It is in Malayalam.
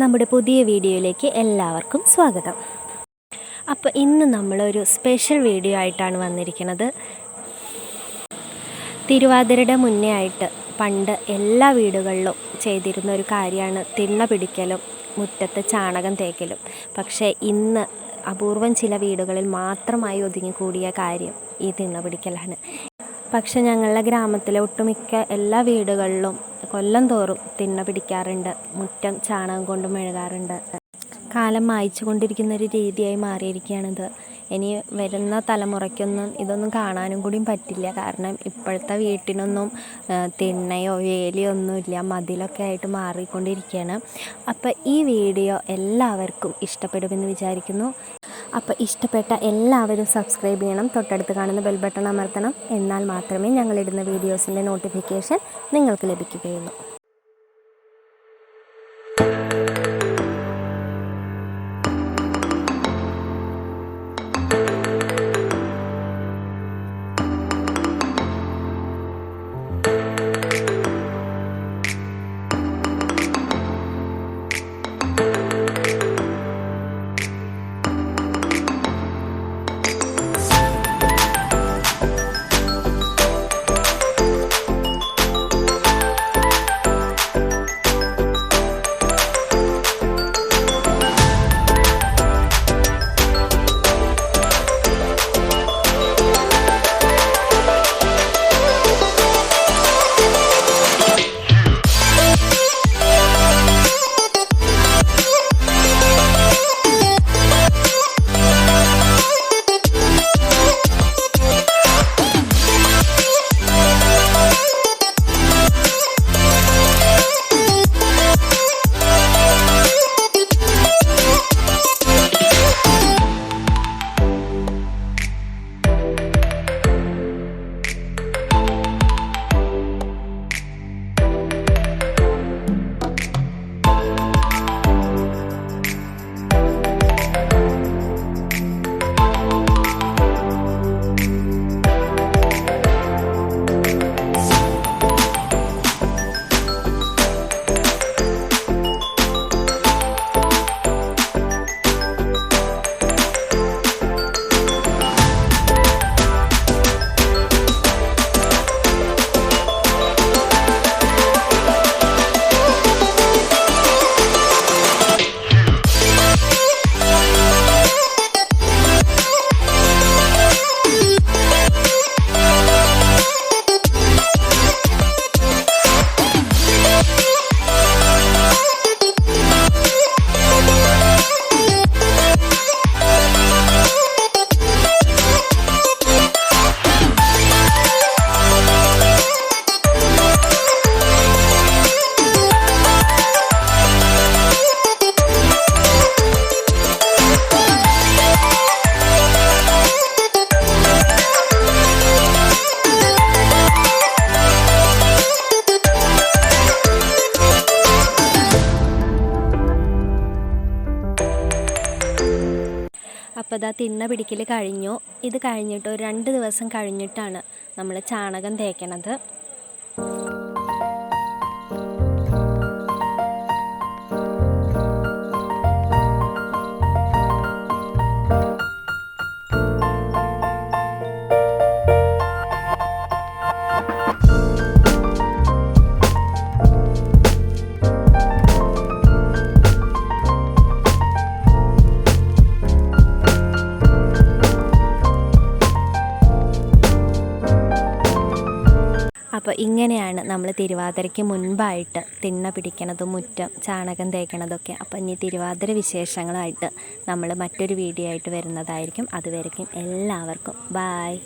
നമ്മുടെ പുതിയ വീഡിയോയിലേക്ക് എല്ലാവർക്കും സ്വാഗതം. അപ്പോൾ ഇന്ന് നമ്മളൊരു സ്പെഷ്യൽ വീഡിയോ ആയിട്ടാണ് വന്നിരിക്കുന്നത്. തിരുവാതിരയുടെ മുന്നേ ആയിട്ട് പണ്ട് എല്ലാ വീടുകളിലും ചെയ്തിരുന്ന ഒരു കാര്യമാണ് തിണ്ണ പിടിക്കലും മുറ്റത്ത് ചാണകം തേക്കലും. പക്ഷേ ഇന്ന് അപൂർവം ചില വീടുകളിൽ മാത്രമായി ഒതുങ്ങിക്കൂടിയ കാര്യം ഈ തിണ്ണ പിടിക്കലാണ്. പക്ഷെ ഞങ്ങളുടെ ഗ്രാമത്തിലെ ഒട്ടുമിക്ക എല്ലാ വീടുകളിലും കൊല്ലം തോറും തിണ്ണ പിടിക്കാറുണ്ട്, മുറ്റം ചാണകം കൊണ്ട് മെഴുകാറുണ്ട്. കാലം മായ്ച്ചു കൊണ്ടിരിക്കുന്ന ഒരു രീതിയായി മാറിയിരിക്കുകയാണിത്. ഇനി വരുന്ന തലമുറയ്ക്കൊന്നും ഇതൊന്നും കാണാനും കൂടിയും പറ്റില്ല. കാരണം ഇപ്പോഴത്തെ വീട്ടിനൊന്നും തിണ്ണയോ വേലിയോ ഒന്നുമില്ല, മതിലൊക്കെ ആയിട്ട് മാറിക്കൊണ്ടിരിക്കുകയാണ്. അപ്പോൾ ഈ വീഡിയോ എല്ലാവർക്കും ഇഷ്ടപ്പെടുമെന്ന് വിചാരിക്കുന്നു. അപ്പോൾ ഇഷ്ടപ്പെട്ട എല്ലാവരും സബ്സ്ക്രൈബ് ചെയ്യണം, തൊട്ടടുത്ത് കാണുന്ന ബെൽ ബട്ടൺ അമർത്തണം. എന്നാൽ മാത്രമേ ഞങ്ങളിടുന്ന വീഡിയോസിൻ്റെ നോട്ടിഫിക്കേഷൻ നിങ്ങൾക്ക് ലഭിക്കുകയുള്ളൂ. അപ്പോൾ ഇതാ തിണ്ണ പിടിക്കൽ കഴിഞ്ഞു. ഇത് കഴിഞ്ഞിട്ട് ഒരു 2 ദിവസം കഴിഞ്ഞിട്ടാണ് നമ്മൾ ചാണകം തേക്കണത്. അപ്പോൾ ഇങ്ങനെയാണ് നമ്മൾ തിരുവാതിരയ്ക്ക് മുൻപായിട്ട് തിണ്ണ പിടിക്കണതും മുറ്റം ചാണകം തേക്കണതൊക്കെ. അപ്പോൾ ഇനി തിരുവാതിര വിശേഷങ്ങളായിട്ട് നമ്മൾ മറ്റൊരു വീഡിയോ ആയിട്ട് വരുന്നതായിരിക്കും. അതുവരയ്ക്കും എല്ലാവർക്കും ബായ്.